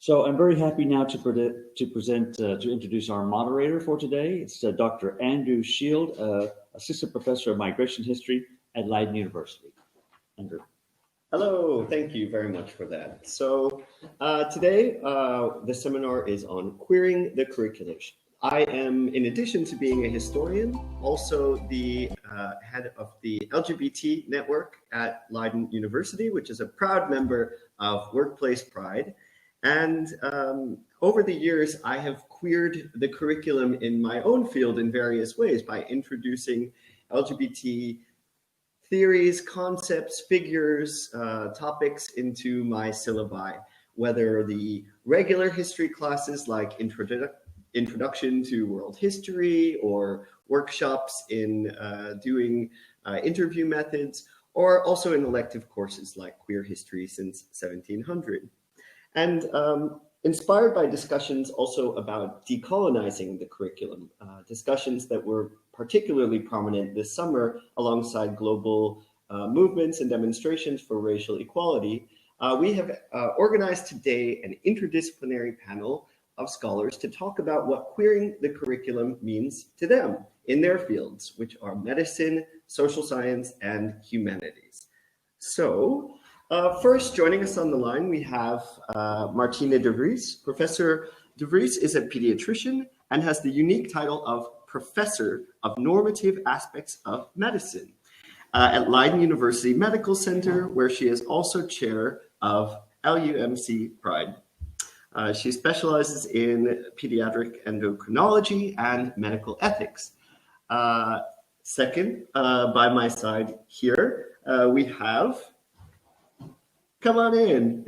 So I'm very happy now to introduce our moderator for today. It's Dr. Andrew Shield, Assistant Professor of Migration History at Leiden University. Andrew. Hello, thank you very much for that. So today the seminar is on queering the curriculum. I am, in addition to being a historian, also the head of the LGBT network at Leiden University, which is a proud member of WorkplacePride. And over the years, I have queered the curriculum in my own field in various ways by introducing LGBT theories, concepts, figures, topics into my syllabi, whether the regular history classes like Introduction to World History or workshops in doing interview methods, or also in elective courses like Queer History since 1700. And inspired by discussions also about decolonizing the curriculum, discussions that were particularly prominent this summer alongside global movements and demonstrations for racial equality, we have organized today an interdisciplinary panel of scholars to talk about what queering the curriculum means to them in their fields, which are medicine, social science, and humanities. So, first, joining us on the line, we have Martine de Vries. Professor de Vries is a pediatrician and has the unique title of Professor of Normative Aspects of Medicine at Leiden University Medical Center, where she is also chair of LUMC Pride. She specializes in pediatric endocrinology and medical ethics. Second, by my side here, we have, come on in,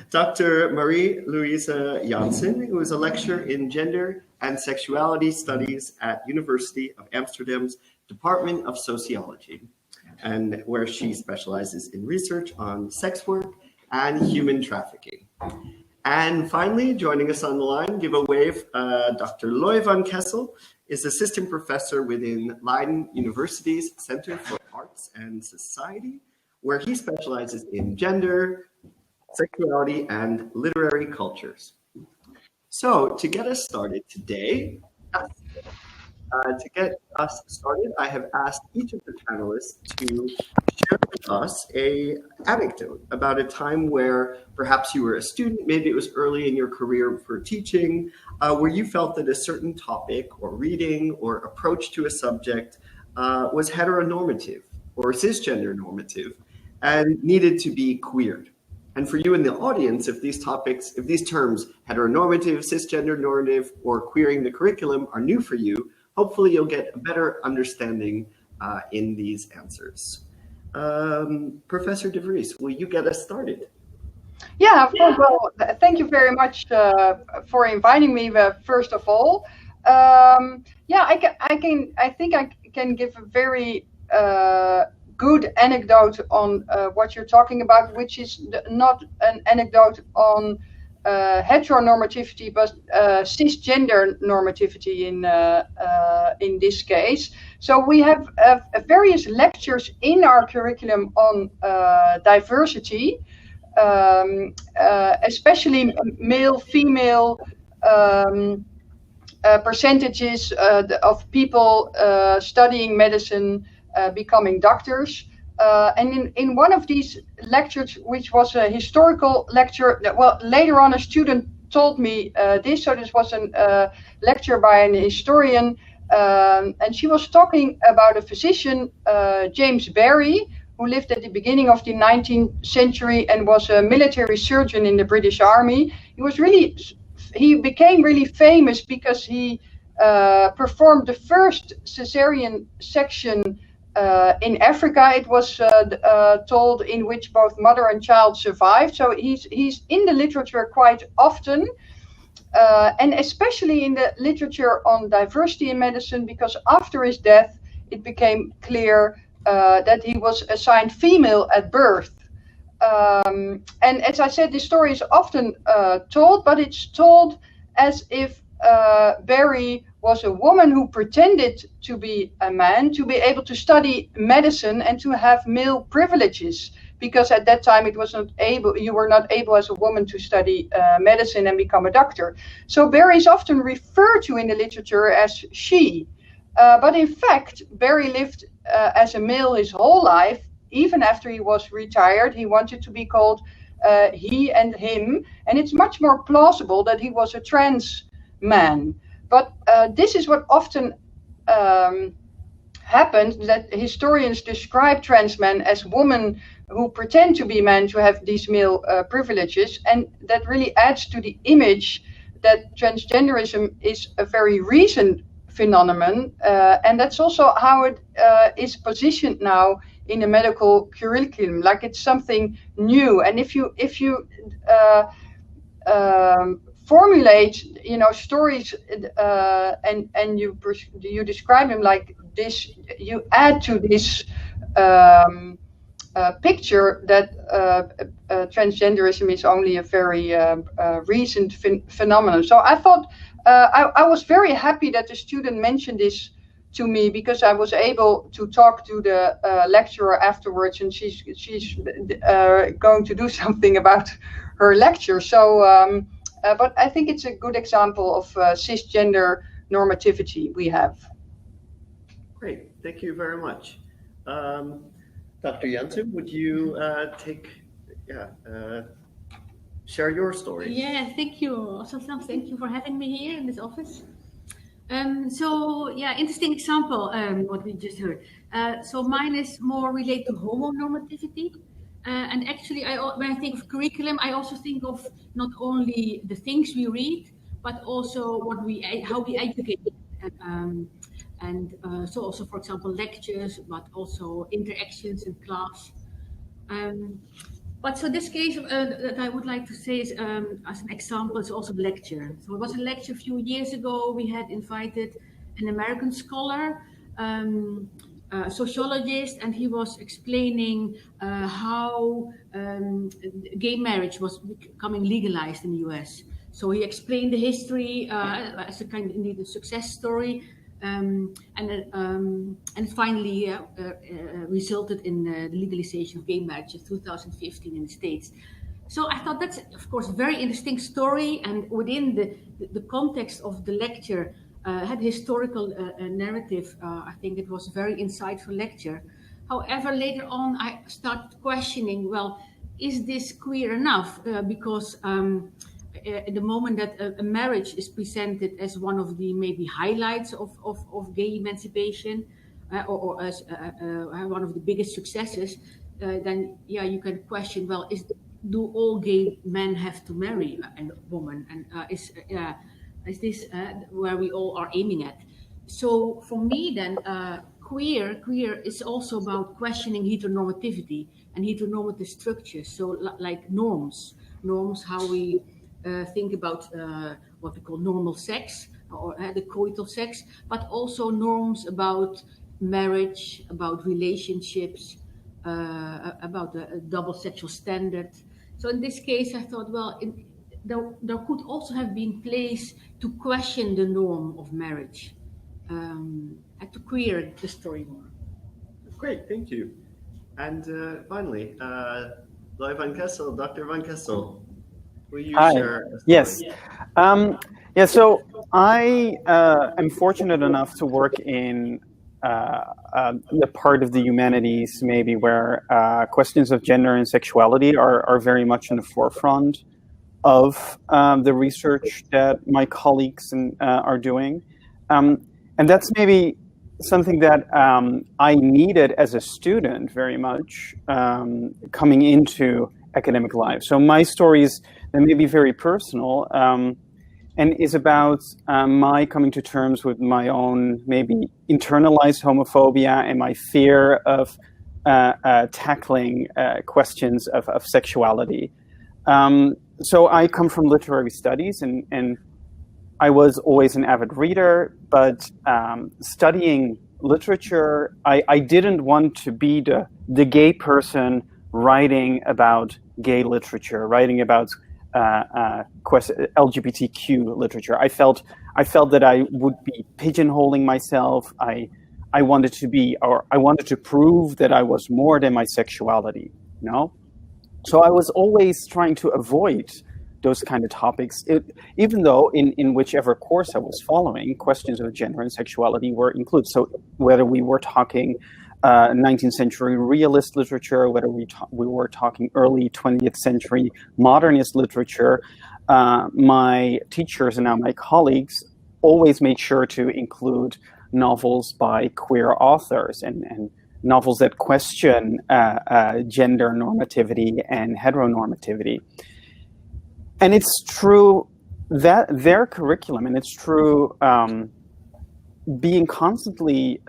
Dr. Marie-Louise Janssen, who is a lecturer in gender and sexuality studies at University of Amsterdam's Department of Sociology, and where she specializes in research on sex work and human trafficking. And finally, joining us on the line, give a wave, Dr. Loy van Kessel is assistant professor within Leiden University's Center for Arts and Society, where he specializes in gender, sexuality, and literary cultures. So to get us started today, I have asked each of the panelists to share with us an anecdote about a time where perhaps you were a student, maybe it was early in your career for teaching, where you felt that a certain topic or reading or approach to a subject was heteronormative or cisgender normative and needed to be queered. And for you in the audience, if these terms, heteronormative, cisgender normative, or queering the curriculum are new for you, hopefully you'll get a better understanding in these answers. Professor de Vries, will you get us started? Yeah, of course. Well, thank you very much for inviting me, first of all. Yeah, I think I can give a very good anecdote on what you're talking about, which is not an anecdote on heteronormativity, but cisgender normativity in this case. So we have various lectures in our curriculum on diversity, especially male, female percentages of people studying medicine, becoming doctors. And in one of these lectures, which was a historical lecture, well, later on a student told me this, so this was a lecture by an historian, and she was talking about a physician, James Barry, who lived at the beginning of the 19th century and was a military surgeon in the British Army. He became really famous because he performed the first cesarean section in Africa. It was told in which both mother and child survived. So he's in the literature quite often, and especially in the literature on diversity in medicine, because after his death, it became clear that he was assigned female at birth. And as I said, this story is often told, but it's told as if Barry was a woman who pretended to be a man to be able to study medicine and to have male privileges. because at that time you were not able as a woman to study medicine and become a doctor. So Barry is often referred to in the literature as she. But in fact, Barry lived as a male his whole life. Even after he was retired, he wanted to be called he and him. And it's much more plausible that he was a trans man. But this is what often happened, that historians describe trans men as women who pretend to be men to have these male privileges. And that really adds to the image that transgenderism is a very recent phenomenon, and that's also how it is positioned now in the medical curriculum, like it's something new. And if you formulate, stories, and you describe them like this, you add to this picture that transgenderism is only a very recent phenomenon. So I thought. I was very happy that the student mentioned this to me, because I was able to talk to the lecturer afterwards, and she's going to do something about her lecture. So, but I think it's a good example of cisgender normativity we have. Great, thank you very much. Dr. Jansen, would you share your story? Yeah, thank you. Also, thank you for having me here in this office. Interesting example, what we just heard. So mine is more related to homonormativity. And actually, when I think of curriculum, I also think of not only the things we read, but also how we educate. So also, for example, lectures, but also interactions in class. But so this case that I would like to say is, as an example, is also lecture. So it was a lecture a few years ago. We had invited an American scholar, a sociologist, and he was explaining how gay marriage was becoming legalized in the US. So he explained the history as a kind of indeed a success story. And finally resulted in the legalization of gay marriage in 2015 in the States. So I thought that's, of course, a very interesting story, and within the context of the lecture, had historical narrative. I think it was a very insightful lecture. However, later on, I started questioning, well, is this queer enough? Because at the moment that a marriage is presented as one of the maybe highlights of gay emancipation, or as one of the biggest successes, then you can question, well, do all gay men have to marry a woman? And is this where we all are aiming at? So for me then, queer is also about questioning heteronormativity and heteronormative structures. So like norms, how we think about what we call normal sex, or the coital sex, but also norms about marriage, about relationships, about the double sexual standard. So in this case, I thought, well, there could also have been place to question the norm of marriage, and to queer the story more. Great, thank you. And finally, Dr. Van Kessel. Will you share a story? Yes. So I am fortunate enough to work in the part of the humanities, maybe where questions of gender and sexuality are very much in the forefront of the research that my colleagues are doing. And that's maybe something that I needed as a student very much coming into academic life. So my stories, they may be very personal, and is about my coming to terms with my own maybe internalized homophobia and my fear of tackling questions of sexuality. So I come from literary studies, and I was always an avid reader, but studying literature, I didn't want to be the gay person writing about gay literature, writing about LGBTQ literature. I felt that I would be pigeonholing myself. I wanted to prove that I was more than my sexuality. you know? So I was always trying to avoid those kind of topics, even though in whichever course I was following, questions of gender and sexuality were included. So whether we were talking 19th century realist literature, whether we were talking early 20th century modernist literature, my teachers and now my colleagues always made sure to include novels by queer authors and novels that question gender normativity and heteronormativity. And it's true that their curriculum, and it's true being constantly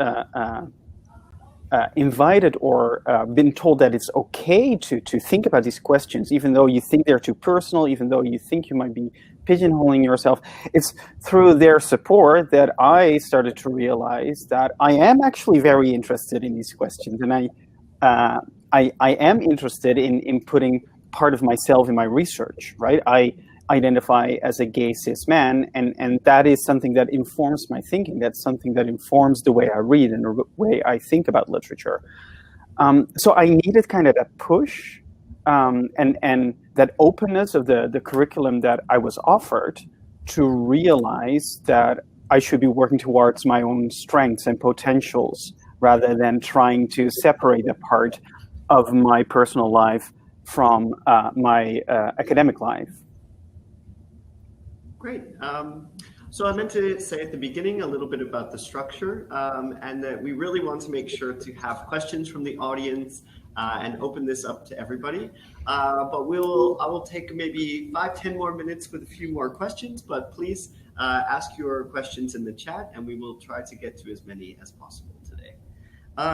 invited or been told that it's okay to think about these questions, even though you think they're too personal, even though you think you might be pigeonholing yourself. It's through their support that I started to realize that I am actually very interested in these questions, and I am interested in putting part of myself in my research, right? I identify as a gay cis man, and that is something that informs my thinking. That's something that informs the way I read and the way I think about literature. So I needed kind of that push and that openness of the curriculum that I was offered to realize that I should be working towards my own strengths and potentials rather than trying to separate a part of my personal life from my academic life. Great. So I meant to say at the beginning a little bit about the structure and that we really want to make sure to have questions from the audience and open this up to everybody. But I will take maybe 5-10 more minutes with a few more questions, but please ask your questions in the chat and we will try to get to as many as possible today.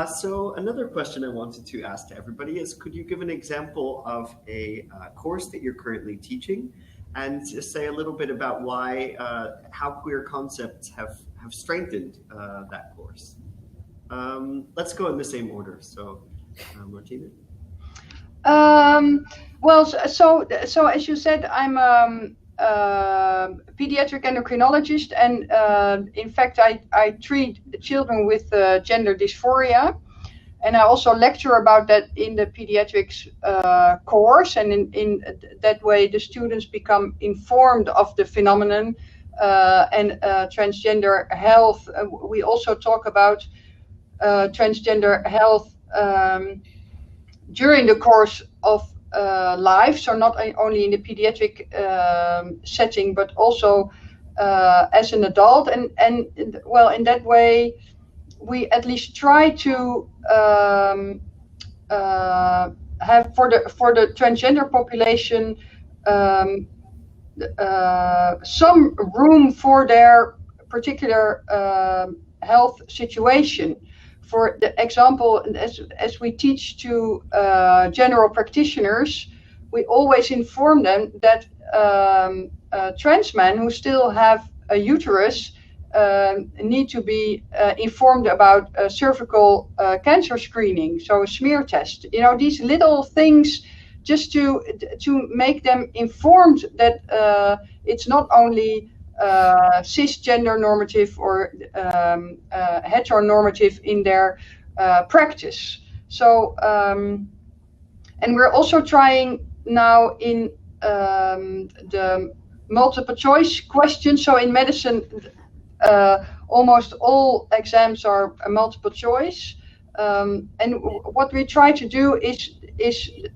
So another question I wanted to ask to everybody is, could you give an example of a course that you're currently teaching and just say a little bit about why, how queer concepts have strengthened that course? Let's go in the same order. So, Martina. Well, so as you said, I'm pediatric endocrinologist, and in fact, I treat children with gender dysphoria. And I also lecture about that in the pediatrics course, and in that way the students become informed of the phenomenon and transgender health. We also talk about transgender health during the course of life, so not only in the pediatric setting, but also as an adult. And well, in that way, we at least try to have for the transgender population some room for their particular health situation. For the example, as we teach to general practitioners, we always inform them that trans men who still have a uterus need to be informed about cervical cancer screening, so a smear test. You know, these little things just to make them informed that it's not only cisgender normative or heteronormative in their practice. So, and we're also trying now in the multiple choice questions. So in medicine, almost all exams are a multiple choice, and what we try to do is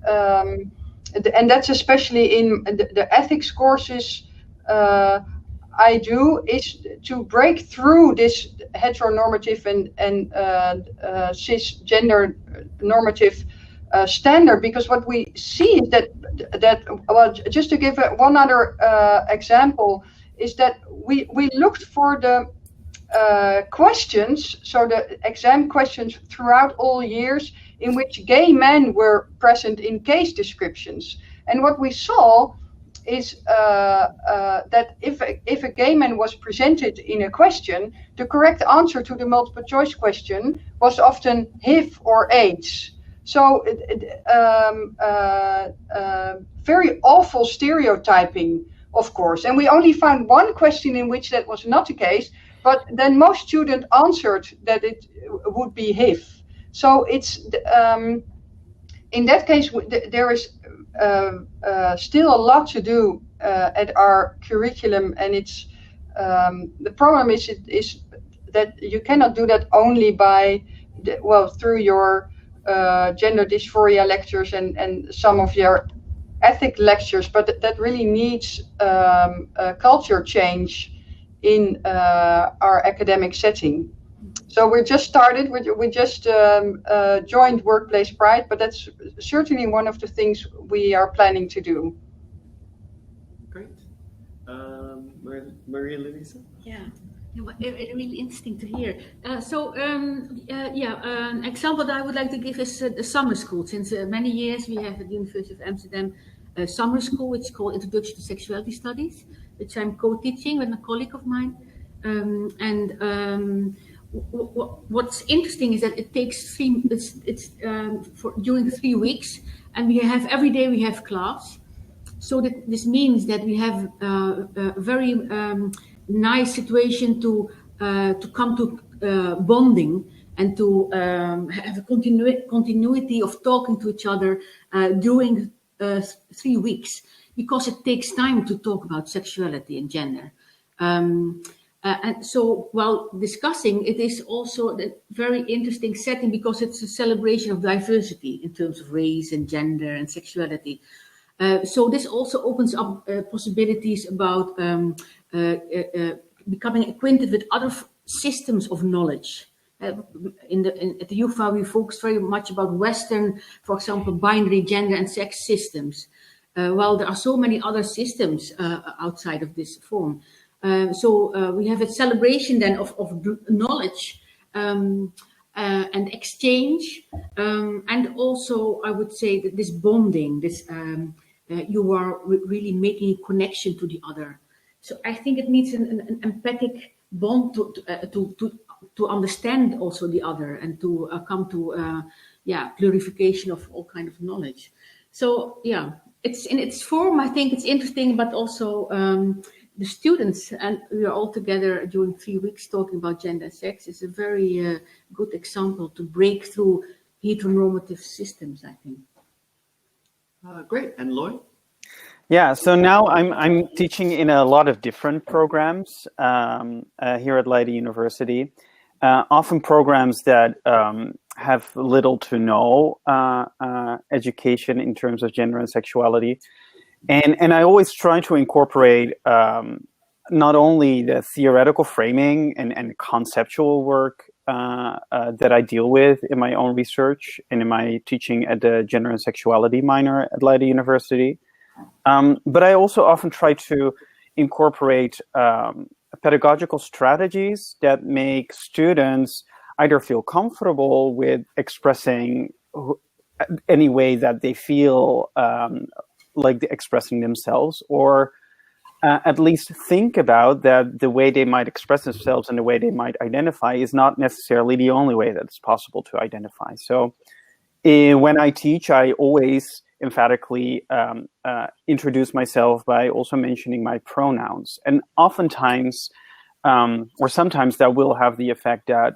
and that's especially in the ethics courses I do, is to break through this heteronormative and cisgender normative standard, because what we see is that well, just to give one other example, is that we looked for the questions, so the exam questions throughout all years in which gay men were present in case descriptions. And what we saw is that if a gay man was presented in a question, the correct answer to the multiple choice question was often HIV or AIDS. So very awful stereotyping, of course. And we only found one question in which that was not the case, but then most students answered that it would be HIV. So it's in that case, there is still a lot to do at our curriculum, and it's the problem is that you cannot do that only by through your gender dysphoria lectures and some of your ethic lectures, but that really needs a culture change in our academic setting. So we just started, we just joined Workplace Pride, but that's certainly one of the things we are planning to do. Great. Maria Luisa? Yeah. Really interesting to hear. An example that I would like to give is the summer school. Since many years, we have at the University of Amsterdam a summer school, which is called Introduction to Sexuality Studies, which I'm co-teaching with a colleague of mine. What's interesting is that it takes during 3 weeks, and we have every day we have class. So this means that we have a very nice situation to come to bonding and to have a continuity of talking to each other during 3 weeks, because it takes time to talk about sexuality and gender. And so while discussing, it is also a very interesting setting because it's a celebration of diversity in terms of race and gender and sexuality. So this also opens up possibilities about becoming acquainted with other systems of knowledge. At the UvA, we focus very much about Western, for example, binary gender and sex systems, while there are so many other systems outside of this form. So we have a celebration then of knowledge and exchange, and also I would say that this bonding, this you are really making a connection to the other. So I think it needs an empathic bond to understand also the other and to come to purification of all kind of knowledge. So yeah, it's in its form. I think it's interesting, but also the students, and we are all together during 3 weeks talking about gender and sex, is a very good example to break through heteronormative systems, I think. Great. And Lloyd? Yeah, so now I'm teaching in a lot of different programs here at Leiden University, often programs that have little to no education in terms of gender and sexuality. And I always try to incorporate not only the theoretical framing and conceptual work that I deal with in my own research and in my teaching at the Gender and Sexuality minor at Leiden University, but I also often try to incorporate pedagogical strategies that make students either feel comfortable with expressing any way that they feel like expressing themselves, or at least think about that the way they might express themselves and the way they might identify is not necessarily the only way that it's possible to identify. So when I teach, I always emphatically introduce myself by also mentioning my pronouns. And oftentimes, or sometimes, that will have the effect that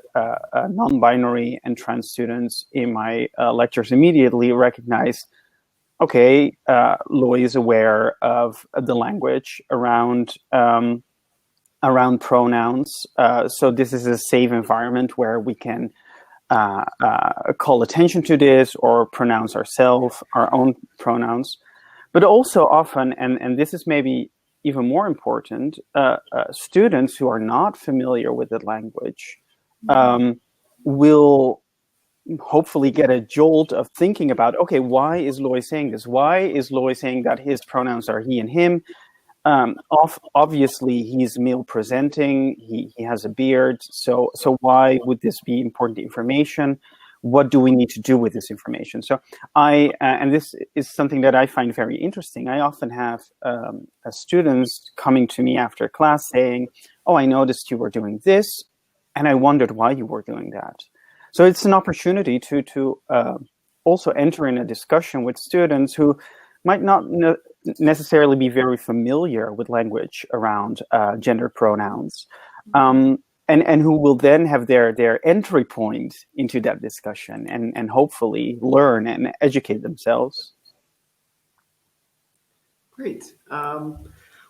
non-binary and trans students in my lectures immediately recognize, okay, Loy is aware of the language around pronouns. So this is a safe environment where we can call attention to this or pronounce ourselves, our own pronouns. But also often, and this is maybe even more important, students who are not familiar with the language will hopefully get a jolt of thinking about, okay, why is Loy saying this? Why is Loy saying that his pronouns are he and him? Obviously, he's male presenting, he has a beard, so why would this be important information? What do we need to do with this information? So and this is something that I find very interesting. I often have students coming to me after class saying, oh, I noticed you were doing this, and I wondered why you were doing that. So it's an opportunity to also enter in a discussion with students who might not necessarily be very familiar with language around gender pronouns. And and who will then have their entry point into that discussion and hopefully learn and educate themselves. Great.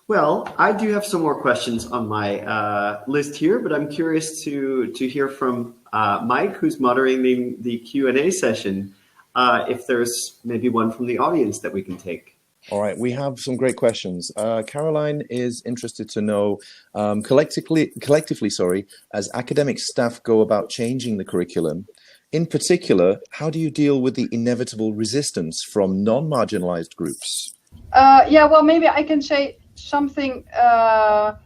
Well, I do have some more questions on my list here, but I'm curious to hear from Mike, who's moderating the Q&A session, if there's maybe one from the audience that we can take. All right, we have some great questions. Caroline is interested to know, collectively, as academic staff go about changing the curriculum, in particular, how do you deal with the inevitable resistance from non-marginalized groups? Yeah, well, maybe I can say something about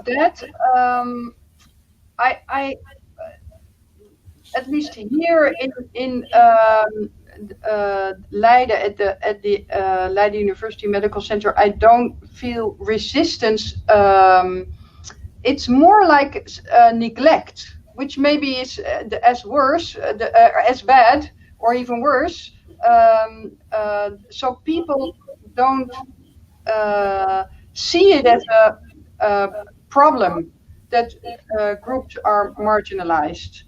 that. I at least here in Leiden at the Leiden University Medical Center, I don't feel resistance. It's more like neglect, which maybe is as worse, as bad, or even worse. So people don't see it as a problem that groups are marginalized.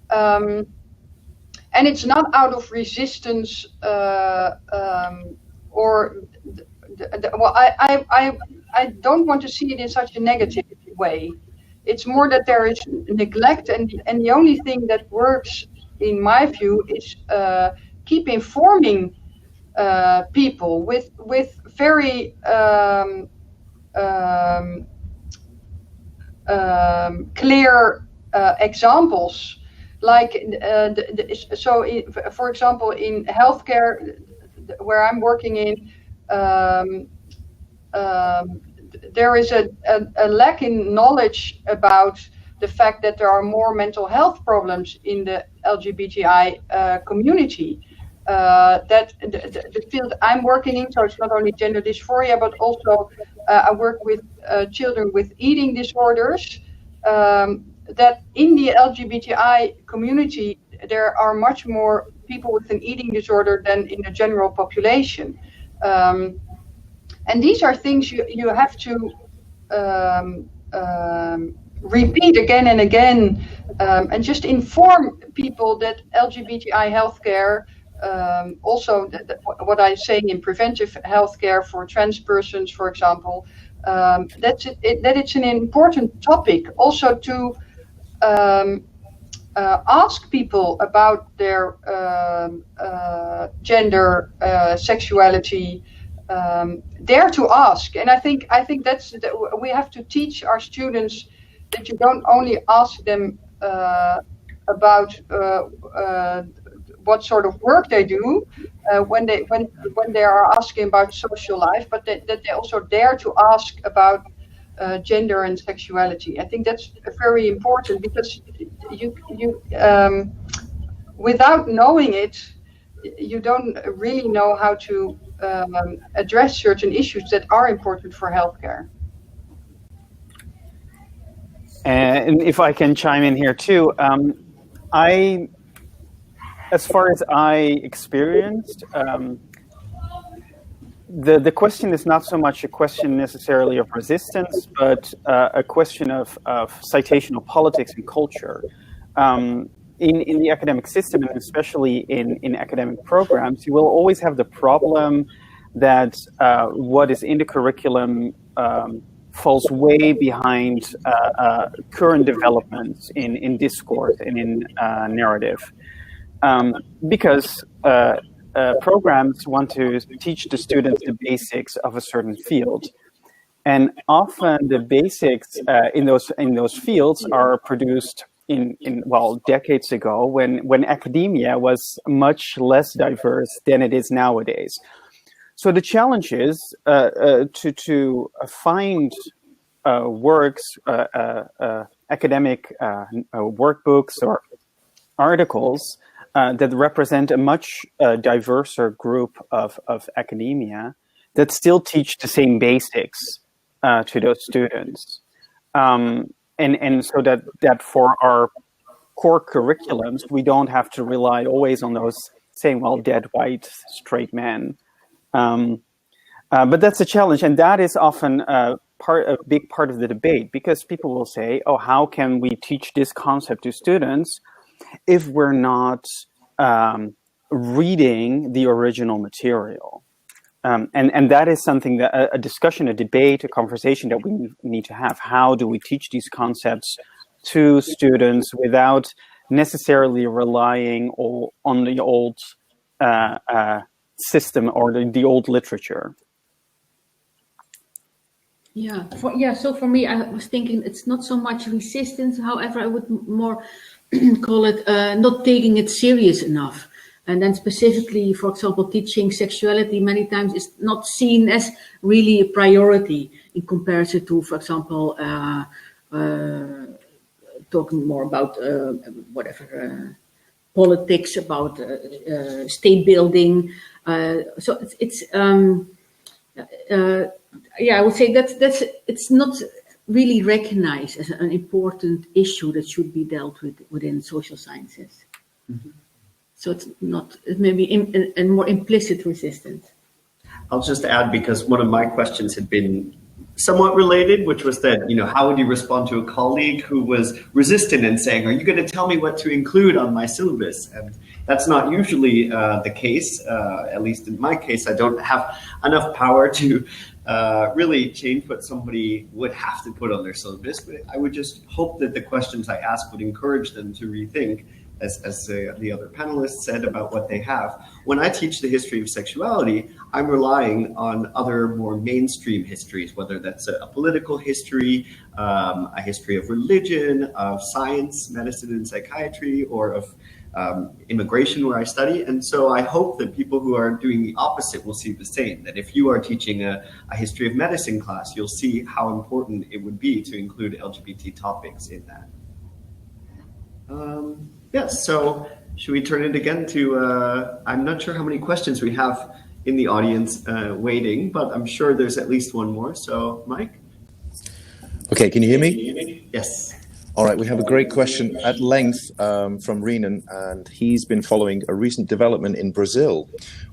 And it's not out of resistance well, I don't want to see it in such a negative way. It's more that there is neglect, and the only thing that works, in my view, is keep informing people with very clear examples. Like, for example, in healthcare, where I'm working in, there is a lack in knowledge about the fact that there are more mental health problems in the LGBTI community. That the field I'm working in, so it's not only gender dysphoria, but also I work with children with eating disorders. That in the LGBTI community, there are much more people with an eating disorder than in the general population. And these are things you have to repeat again and again, and just inform people that LGBTI healthcare, also what I'm saying in preventive healthcare for trans persons, for example, that it's an important topic. Also to ask people about their gender, sexuality, dare to ask. And I think that's we have to teach our students that you don't only ask them about what sort of work they do when they are asking about social life, but that they also dare to ask about gender and sexuality. I think that's very important, because you without knowing it, you don't really know how to address certain issues that are important for healthcare. And if I can chime in here too, as far as I experienced, the question is not so much a question necessarily of resistance, but a question of citational politics and culture. In the academic system, and especially in academic programs, you will always have the problem that what is in the curriculum falls way behind current developments in discourse and in narrative. Because programs want to teach the students the basics of a certain field, and often the basics in those fields are produced in decades ago when academia was much less diverse than it is nowadays. So the challenge is to find works, academic workbooks or articles that represent a much diverser group of academia that still teach the same basics to those students. And so that for our core curriculums, we don't have to rely always on those same, dead white straight men. But that's a challenge, and that is often a big part of the debate, because people will say, oh, how can we teach this concept to students if we're not reading the original material? And that is something that a discussion, a debate, a conversation that we need to have. How do we teach these concepts to students without necessarily relying on the old system or the old literature? So for me, I was thinking it's not so much resistance. However, I would more call it not taking it serious enough. And then specifically, for example, teaching sexuality many times is not seen as really a priority in comparison to, for example, talking more about politics, about state building. So I would say that's it's not really recognized as an important issue that should be dealt with within social sciences. Mm-hmm. So it's not, it may be a more implicit resistance. I'll just add, because one of my questions had been somewhat related, which was that, how would you respond to a colleague who was resistant and saying, are you going to tell me what to include on my syllabus? And that's not usually the case. At least in my case, I don't have enough power to really change what somebody would have to put on their syllabus. But I would just hope that the questions I ask would encourage them to rethink, as the other panelists said, about what they have. When I teach the history of sexuality, I'm relying on other more mainstream histories, whether that's a political history, a history of religion, of science, medicine and psychiatry, or of immigration, where I study. And so I hope that people who are doing the opposite will see the same, that if you are teaching a history of medicine class, you'll see how important it would be to include LGBT topics in that. Yes, so should we turn it again to, I'm not sure how many questions we have in the audience waiting, but I'm sure there's at least one more. So, Mike? Okay, can you hear me? Yes. All right, we have a great question at length from Renan, and he's been following a recent development in Brazil,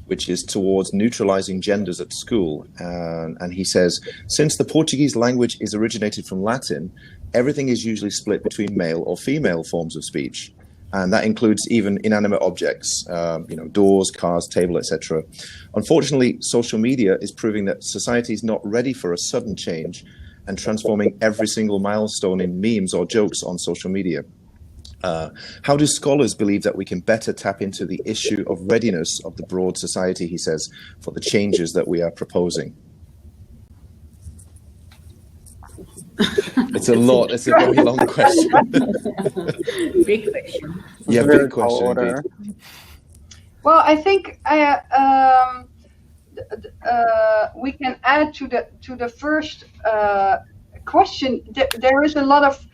which is towards neutralizing genders at school. And he says, since the Portuguese language is originated from Latin, everything is usually split between male or female forms of speech. And that includes even inanimate objects, doors, cars, table, etc. Unfortunately, social media is proving that society is not ready for a sudden change and transforming every single milestone in memes or jokes on social media. How do scholars believe that we can better tap into the issue of readiness of the broad society, he says, for the changes that we are proposing? It's a lot. It's a very long question. Big question. Yeah, big question indeed. Well, I think we can add to the first question. There is a lot of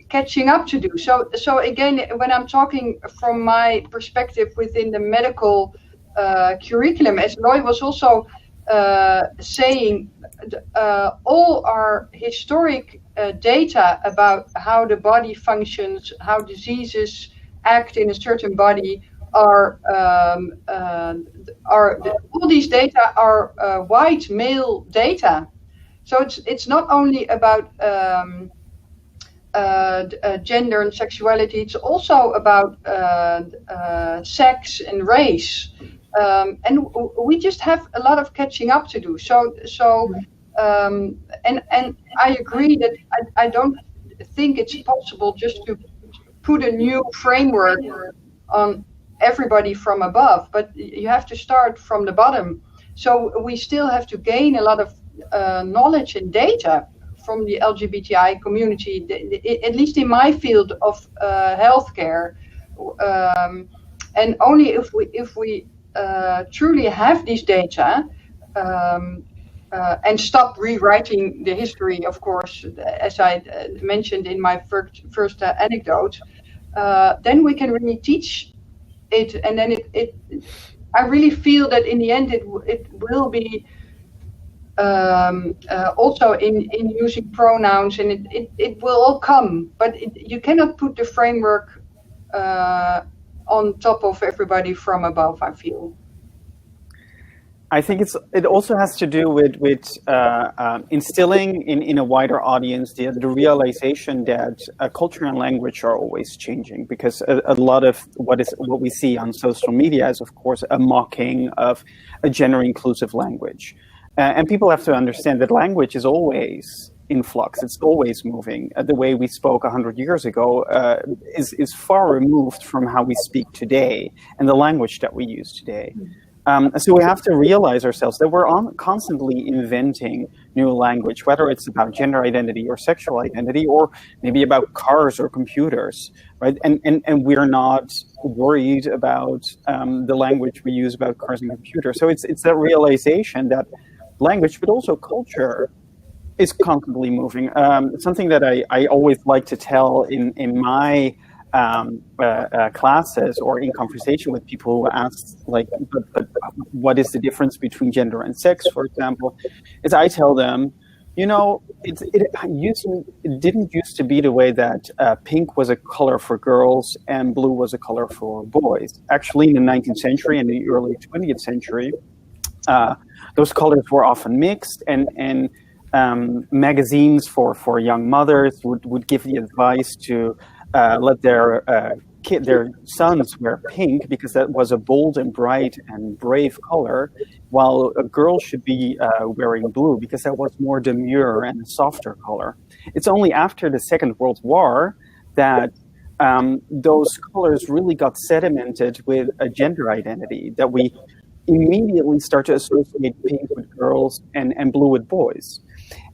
catching up to do. So again, when I'm talking from my perspective within the medical curriculum, as Roy was also saying, all our historic data about how the body functions, how diseases act in a certain body are all these data are white male data. So it's not only about gender and sexuality, it's also about sex and race. And we just have a lot of catching up to do. And I agree that I don't think it's possible just to put a new framework on everybody from above, but you have to start from the bottom. So we still have to gain a lot of knowledge and data from the LGBTI community, at least in my field of healthcare. And only if we truly have these data and stop rewriting the history, of course, as I mentioned in my first anecdote, then we can really teach it. And then I really feel that in the end it will be also in using pronouns, and it will all come, but you cannot put the framework on top of everybody from above, I feel. I think it also has to do with instilling in a wider audience the realization that culture and language are always changing, because a lot of what we see on social media is, of course, a mocking of a gender inclusive language, and people have to understand that language is always in flux. It's always moving. The way we spoke 100 years ago is far removed from how we speak today and the language that we use today. So we have to realize ourselves that we're constantly inventing new language, whether it's about gender identity or sexual identity, or maybe about cars or computers, right? And we're not worried about the language we use about cars and computers. So it's that realization that language, but also culture, is constantly moving. Something that I always like to tell in my classes or in conversation with people who ask, like, but what is the difference between gender and sex, for example, is I tell them, you know, it didn't used to be the way that pink was a color for girls and blue was a color for boys. Actually, in the 19th century and the early 20th century, those colors were often mixed, and magazines for young mothers would give the advice to let their sons wear pink, because that was a bold and bright and brave color, while a girl should be wearing blue because that was more demure and a softer color. It's only after the Second World War that those colors really got sedimented with a gender identity, that we immediately start to associate pink with girls and blue with boys.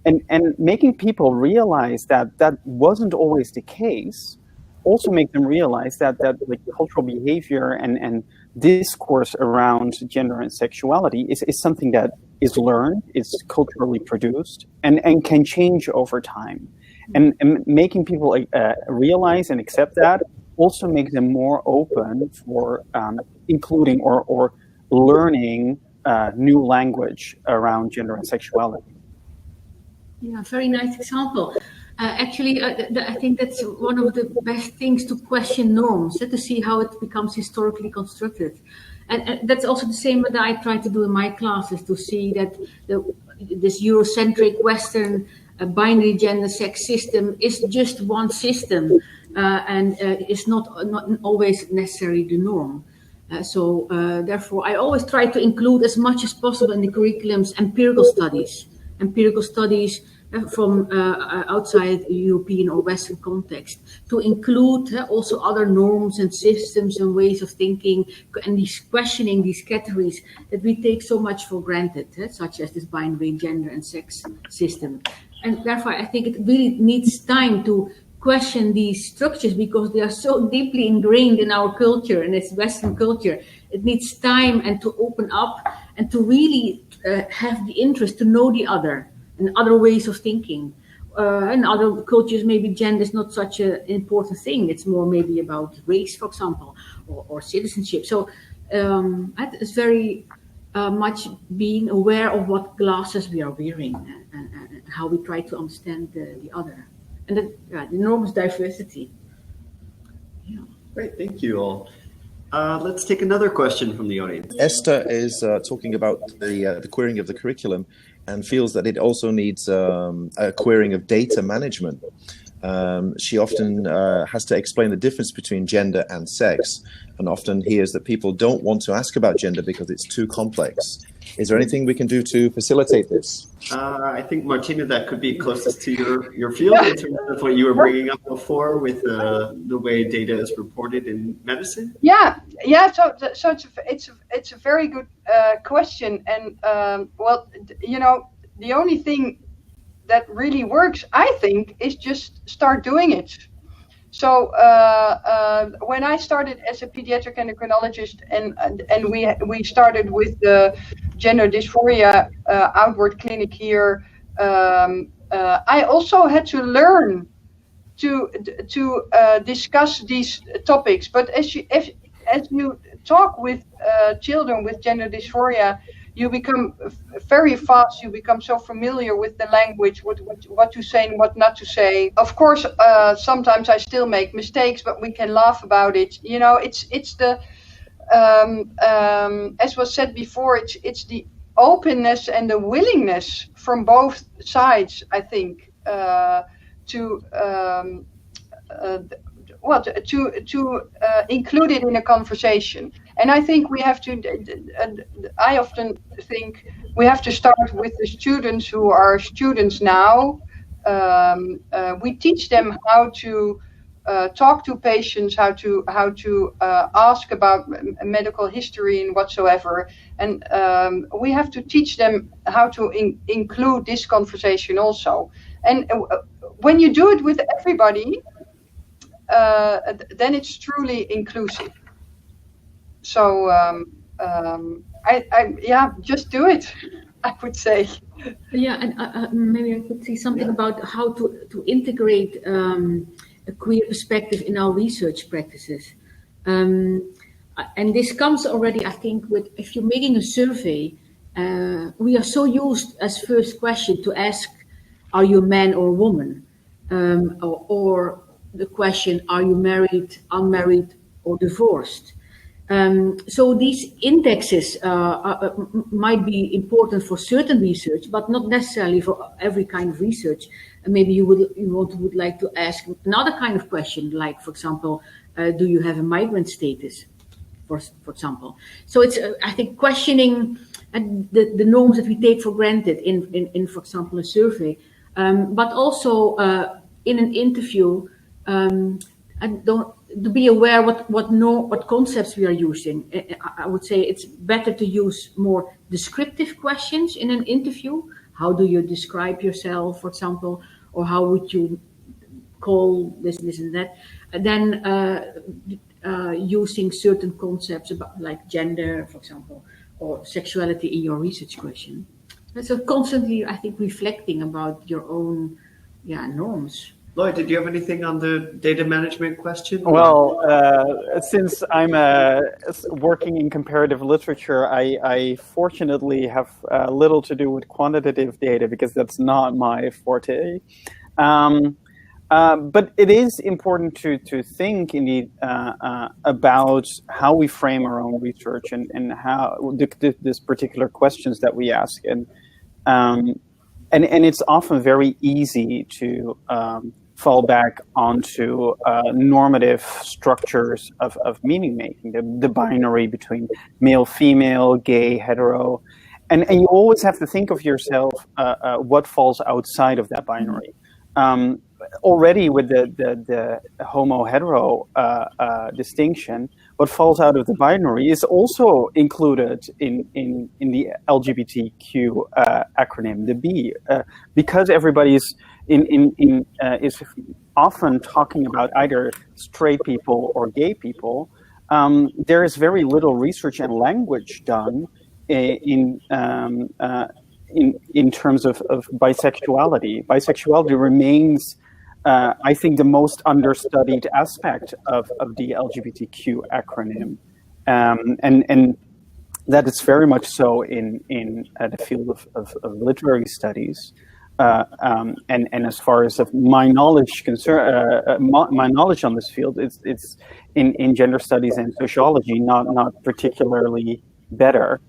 And making people realize that that wasn't always the case also make them realize that like cultural behavior and discourse around gender and sexuality is something that is learned, is culturally produced, and can change over time. And making people realize and accept that also makes them more open for including or learning new language around gender and sexuality. Yeah, very nice example. Actually, I think that's one of the best things, to question norms, to see how it becomes historically constructed. And that's also the same that I try to do in my classes, to see that this Eurocentric Western binary gender sex system is just one system, and is not always necessarily the norm. So therefore, I always try to include as much as possible in the curriculums empirical studies from outside European or Western context, to include also other norms and systems and ways of thinking, and these questioning these categories that we take so much for granted, such as this binary gender and sex system. And therefore, I think it really needs time to question these structures, because they are so deeply ingrained in our culture, and it's Western culture. It needs time and to open up and to really have the interest to know the other and other ways of thinking. In other cultures, maybe gender is not such an important thing. It's more maybe about race, for example, or citizenship. So it's very much being aware of what glasses we are wearing and how we try to understand the other. And the enormous diversity. Yeah. Great, thank you all. Let's take another question from the audience. Esther is talking about the querying of the curriculum and feels that it also needs a querying of data management. She often has to explain the difference between gender and sex, and often hears that people don't want to ask about gender because it's too complex. Is there anything we can do to facilitate this? I think, Martina, that could be closest to your field in terms of what you were bringing up before with the way data is reported in medicine. Yeah. So it's a very good question, and well, you know, the only thing that really works, I think, is just start doing it. So when I started as a pediatric endocrinologist, and we started with the gender dysphoria outward clinic here, I also had to learn to discuss these topics. But as you talk with children with gender dysphoria, you become very fast, you become so familiar with the language, what to say and what not to say. Of course, sometimes I still make mistakes, but we can laugh about it. You know, it's the, as was said before, it's the openness and the willingness from both sides, I think, to include it in a conversation. And I think we have to, I often think we have to start with the students who are students now. We teach them how to talk to patients, how to ask about medical history and whatsoever. And we have to teach them how to include this conversation also. And when you do it with everybody, then it's truly inclusive. So just do it, I would say. Yeah, and maybe I could say something about how to integrate a queer perspective in our research practices. And this comes already, I think, with if you're making a survey, we are so used as first question to ask, are you a man or a woman? Or the question, are you married, unmarried, or divorced? So these indexes might be important for certain research, but not necessarily for every kind of research. And maybe you would like to ask another kind of question, like, for example, do you have a migrant status, for example? So it's, I think, questioning the norms that we take for granted in for example, a survey, but also in an interview, to be aware what concepts we are using. I would say it's better to use more descriptive questions in an interview. How do you describe yourself, for example, or how would you call this and that? Then using certain concepts about like gender, for example, or sexuality in your research question. So constantly, I think, reflecting about your own norms. Lloyd, did you have anything on the data management question? Well, since I'm working in comparative literature, I fortunately have little to do with quantitative data because that's not my forte. But it is important to think indeed about how we frame our own research and how this particular questions that we ask. And it's often very easy to fall back onto normative structures of meaning making, the binary between male, female, gay, hetero. And you always have to think of yourself what falls outside of that binary. Already with the homo-hetero distinction, what falls out of the binary is also included in the LGBTQ acronym, the B, because everybody is is often talking about either straight people or gay people. There is very little research and language done in terms of bisexuality. Bisexuality remains, I think, the most understudied aspect of the LGBTQ acronym, and that is very much so in the field of literary studies. And as far as my knowledge my knowledge on this field, it's in gender studies and sociology not particularly better.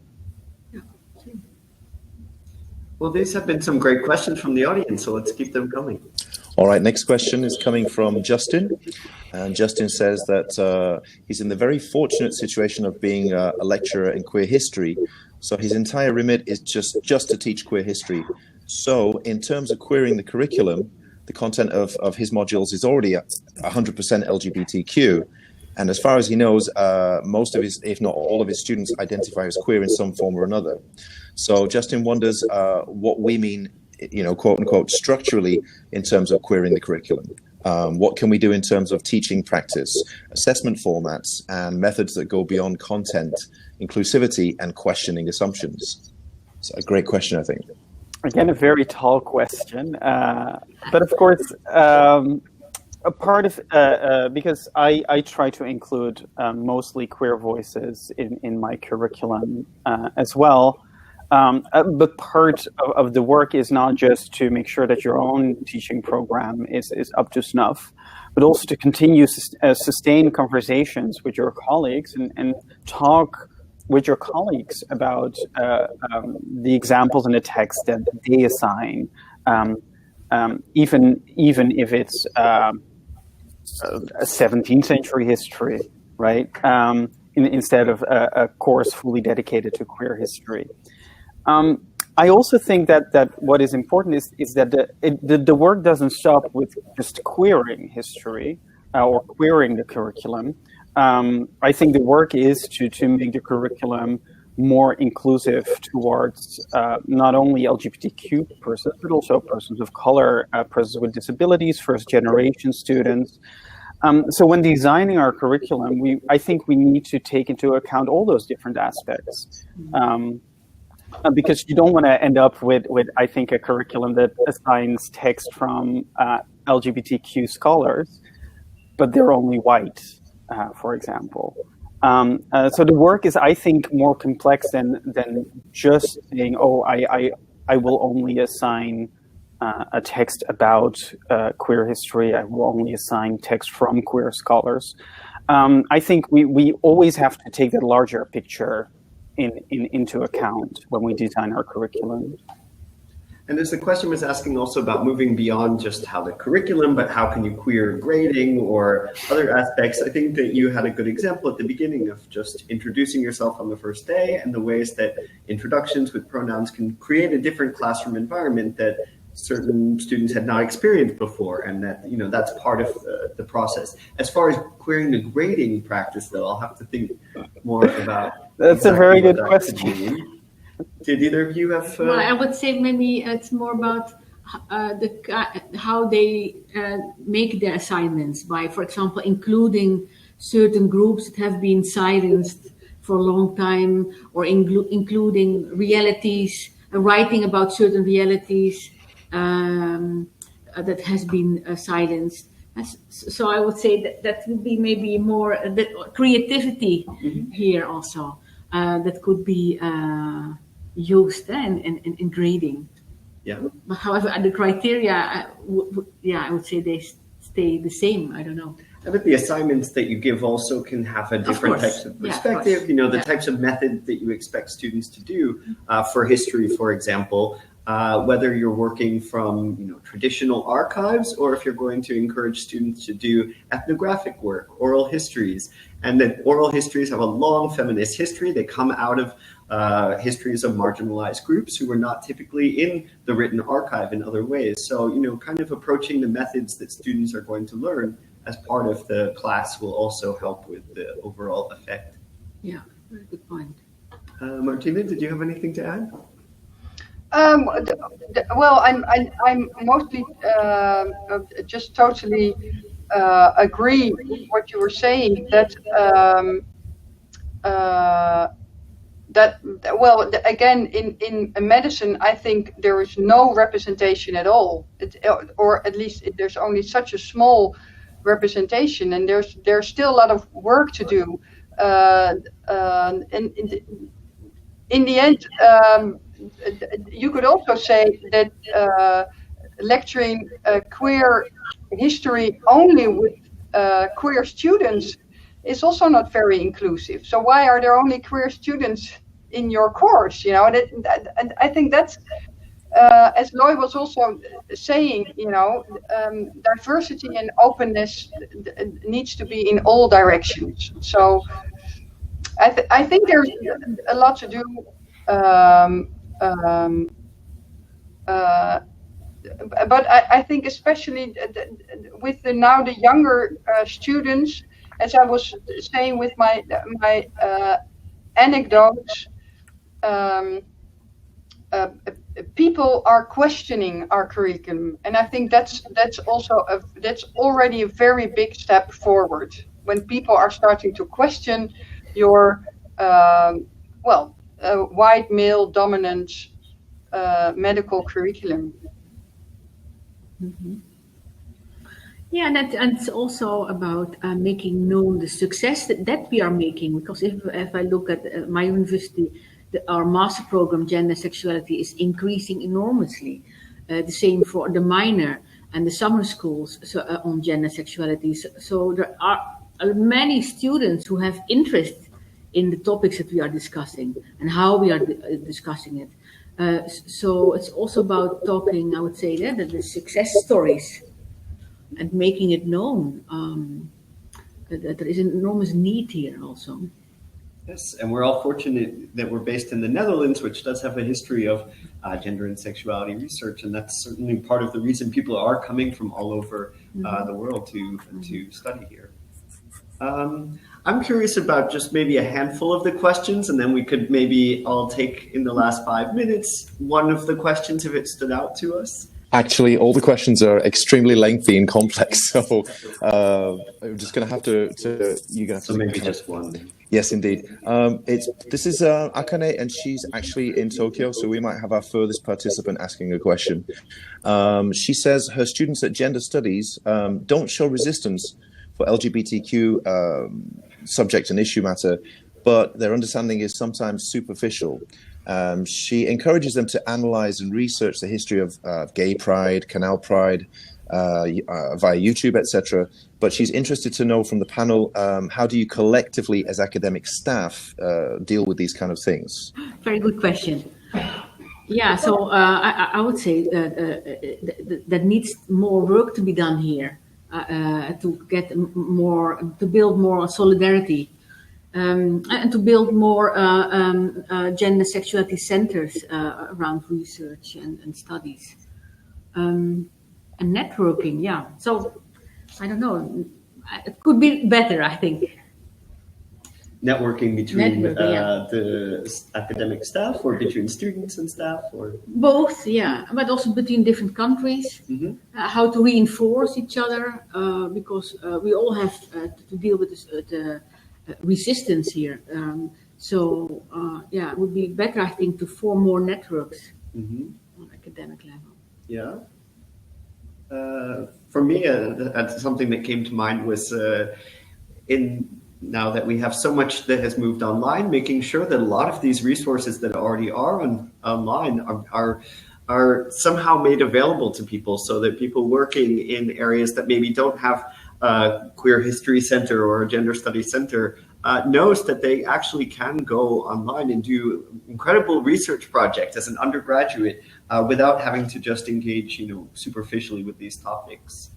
Well, these have been some great questions from the audience, so let's keep them coming. All right, next question is coming from Justin. And Justin says that he's in the very fortunate situation of being a lecturer in queer history. So his entire remit is just to teach queer history. So in terms of queering the curriculum, the content of his modules is already 100% LGBTQ. And as far as he knows, most of his, if not all of his students identify as queer in some form or another. So Justin wonders what we mean, quote unquote, structurally in terms of queering the curriculum. What can we do in terms of teaching practice, assessment formats, and methods that go beyond content, inclusivity, and questioning assumptions? It's a great question, I think. Again, a very tall question. But of course, a part of, because I try to include mostly queer voices in my curriculum as well. But part of the work is not just to make sure that your own teaching program is up to snuff, but also to continue sustain conversations with your colleagues and talk with your colleagues about the examples in the text that they assign, even if it's a 17th century history, right? Instead of a course fully dedicated to queer history. I also think that what is important is that the work doesn't stop with just queering history or queering the curriculum. I think the work is to make the curriculum more inclusive towards not only LGBTQ persons, but also persons of color, persons with disabilities, first generation students. So when designing our curriculum, I think we need to take into account all those different aspects. Because you don't want to end up with, I think, a curriculum that assigns text from LGBTQ scholars, but they're only white, for example. So the work is, I think, more complex than just saying, oh, I will only assign a text about queer history. I will only assign text from queer scholars. I think we always have to take that larger picture into account when we design our curriculum. And as the question was asking also about moving beyond just how the curriculum, but how can you queer grading or other aspects, I think that you had a good example at the beginning of just introducing yourself on the first day and the ways that introductions with pronouns can create a different classroom environment that certain students had not experienced before, and that, you know, that's part of the process. As far as queering the grading practice, though, I'll have to think more about. That's a very good question. Did either of you have? Well, I would say maybe it's more about how they make their assignments by, for example, including certain groups that have been silenced for a long time, or including realities, writing about certain realities that has been silenced. So I would say that would be maybe more the creativity here also that could be used in grading. Yeah. But however, the criteria, I would say they stay the same. I don't know. But the assignments that you give also can have a different types of perspective. You know, the types of methods that you expect students to do for history, for example. Whether you're working from, you know, traditional archives, or if you're going to encourage students to do ethnographic work, oral histories, and that oral histories have a long feminist history. They come out of histories of marginalized groups who were not typically in the written archive in other ways. So, you know, kind of approaching the methods that students are going to learn as part of the class will also help with the overall effect. Yeah, very good point. Martina, did you have anything to add? Well, I'm mostly just totally agree with what you were saying, that again, in medicine, I think there is no representation at all, or at least there's only such a small representation, and there's still a lot of work to do. In the end, you could also say that lecturing queer history only with queer students is also not very inclusive. So why are there only queer students in your course? You know, and I think that's, as Loy was also saying, you know, diversity and openness needs to be in all directions. So I think there's a lot to do. But I think especially with the younger students, as I was saying with my anecdotes, people are questioning our curriculum, and I think that's already a very big step forward when people are starting to question your white male dominant medical curriculum. Mm-hmm. Yeah, and it's also about making known the success that we are making. Because if I look at my university, our master program, gender sexuality, is increasing enormously. The same for the minor and the summer schools on gender sexuality. So there are many students who have interest in the topics that we are discussing and how we are discussing it. So it's also about talking, I would say, that the success stories and making it known that there is an enormous need here also. Yes, and we're all fortunate that we're based in the Netherlands, which does have a history of gender and sexuality research, and that's certainly part of the reason people are coming from all over the world to study here. I'm curious about just maybe a handful of the questions, and then we could maybe all take in the last 5 minutes one of the questions if it stood out to us. Actually, all the questions are extremely lengthy and complex, so I'm just going to have to you're going to have to maybe just one. Yes, indeed. This is Akane, and she's actually in Tokyo, so we might have our furthest participant asking a question. She says her students at Gender Studies don't show resistance for LGBTQ subject and issue matter, but their understanding is sometimes superficial. She encourages them to analyze and research the history of gay pride, canal pride, via YouTube, etc. But she's interested to know from the panel, how do you collectively as academic staff deal with these kind of things? Very good question. Yeah, so I would say that needs more work to be done here to get more, to build more solidarity. And to build more gender sexuality centers around research and studies. And networking, yeah. So, I don't know, it could be better, I think. Networking between the academic staff, or between students and staff, or? Both, yeah, but also between different countries. Mm-hmm. How to reinforce each other, because we all have to deal with this, resistance here. It would be better, I think, to form more networks on academic level. Yeah. For me, something that came to mind was now that we have so much that has moved online, making sure that a lot of these resources that already are online are somehow made available to people, so that people working in areas that maybe don't have a queer history center or a gender studies center knows that they actually can go online and do incredible research projects as an undergraduate without having to just engage, superficially with these topics.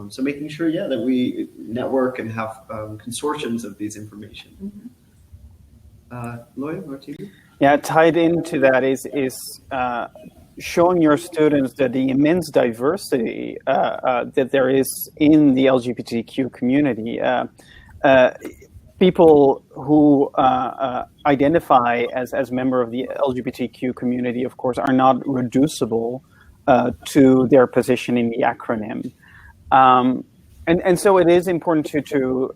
So making sure, that we network and have consortiums of these information. Lloyd, Martina? Yeah, tied into that is showing your students that the immense diversity that there is in the LGBTQ community. People who identify as member of the LGBTQ community, of course, are not reducible to their position in the acronym. And so it is important to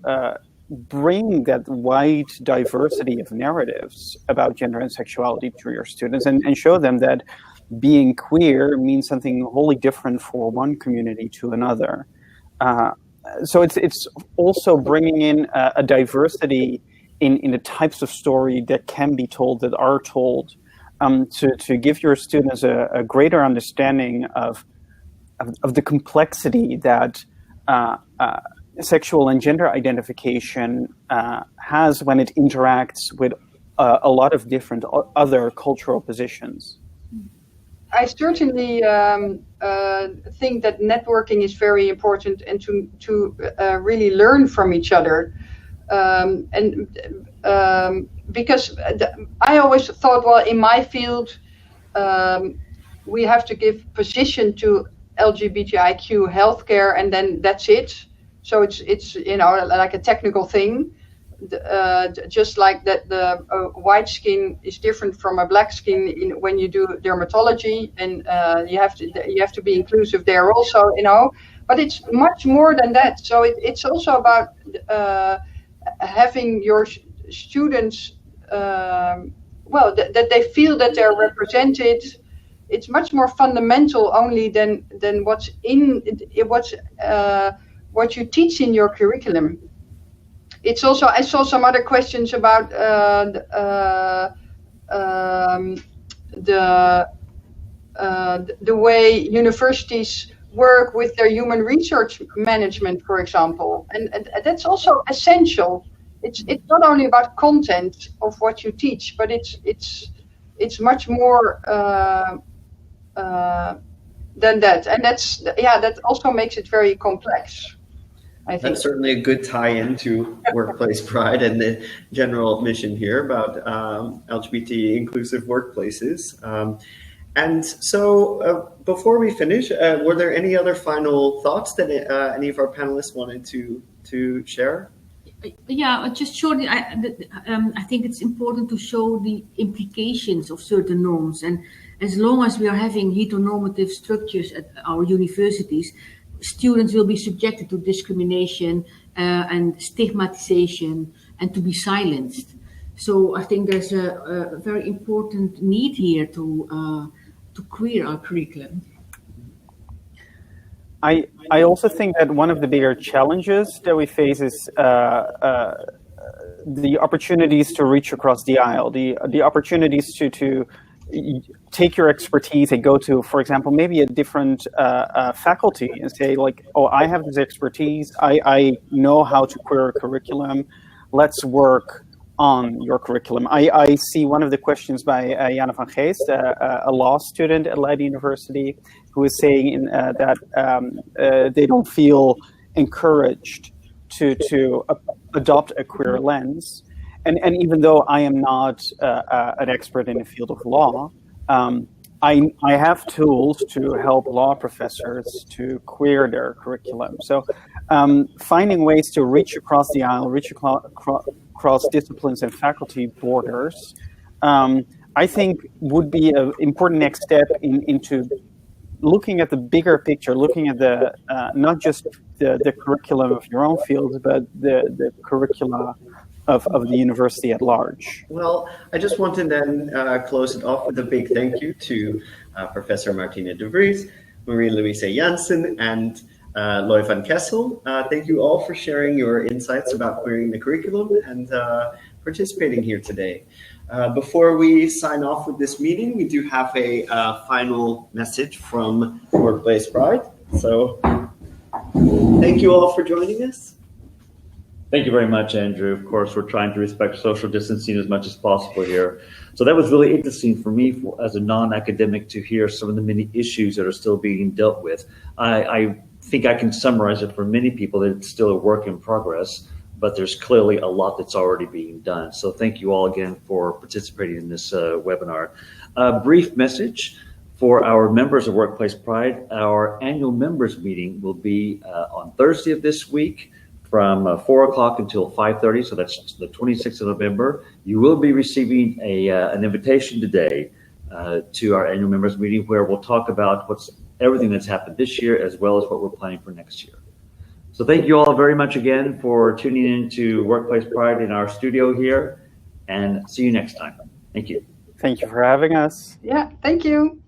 bring that wide diversity of narratives about gender and sexuality to your students, and show them that being queer means something wholly different for one community to another. So it's also bringing in a diversity in the types of story that can be told, that are told, to give your students a greater understanding of the complexity that sexual and gender identification has when it interacts with a lot of different other cultural positions. I certainly think that networking is very important, and to really learn from each other. Because I always thought, well, in my field, we have to give position to LGBTIQ healthcare, and then that's it. So it's like a technical thing. Just like that, the white skin is different from a black skin when you do dermatology, and you have to be inclusive there also, But it's much more than that. So it's also about having your students, that they feel that they're represented. It's much more fundamental only than what you teach in your curriculum. It's also, I saw some other questions about the way universities work with their human research management, for example, and that's also essential. it's not only about content of what you teach, but it's much more than that, and that also makes it very complex. I think that's certainly a good tie-in to Workplace Pride and the general mission here about LGBT inclusive workplaces. And so before we finish, were there any other final thoughts that any of our panelists wanted to share? Yeah, just shortly, I think it's important to show the implications of certain norms. And as long as we are having heteronormative structures at our universities, students will be subjected to discrimination and stigmatization and to be silenced. So I think there's a very important need here to queer our curriculum. I also think that one of the bigger challenges that we face is the opportunities to reach across the aisle, the opportunities to take your expertise and go to, for example, maybe a different faculty and say like, oh, I have this expertise, I know how to queer a curriculum, let's work on your curriculum. I see one of the questions by Jana van Geest, a law student at Leiden University, who is saying that they don't feel encouraged to adopt a queer lens. And even though I am not an expert in the field of law, I have tools to help law professors to queer their curriculum. So finding ways to reach across the aisle, reach across disciplines and faculty borders, I think would be an important next step into looking at the bigger picture, looking at the not just the curriculum of your own field, but the curricula of the university at large. Well, I just want to then close it off with a big thank you to Professor Martina de Vries, Marie-Louise Jansen, and Loy van Kessel. Thank you all for sharing your insights about queering the curriculum and participating here today. Before we sign off with this meeting, we do have a final message from Workplace Pride. So thank you all for joining us. Thank you very much, Andrew. Of course, we're trying to respect social distancing as much as possible here. So that was really interesting for me as a non-academic to hear some of the many issues that are still being dealt with. I think I can summarize it for many people that it's still a work in progress, but there's clearly a lot that's already being done. So thank you all again for participating in this webinar. A brief message for our members of Workplace Pride. Our annual members meeting will be on Thursday of this week, from 4 o'clock until 5:30, so that's the 26th of November. You will be receiving an invitation today to our annual members meeting, where we'll talk about everything that's happened this year, as well as what we're planning for next year. So thank you all very much again for tuning in to Workplace Pride in our studio here, and see you next time. Thank you. Thank you for having us. Yeah, thank you.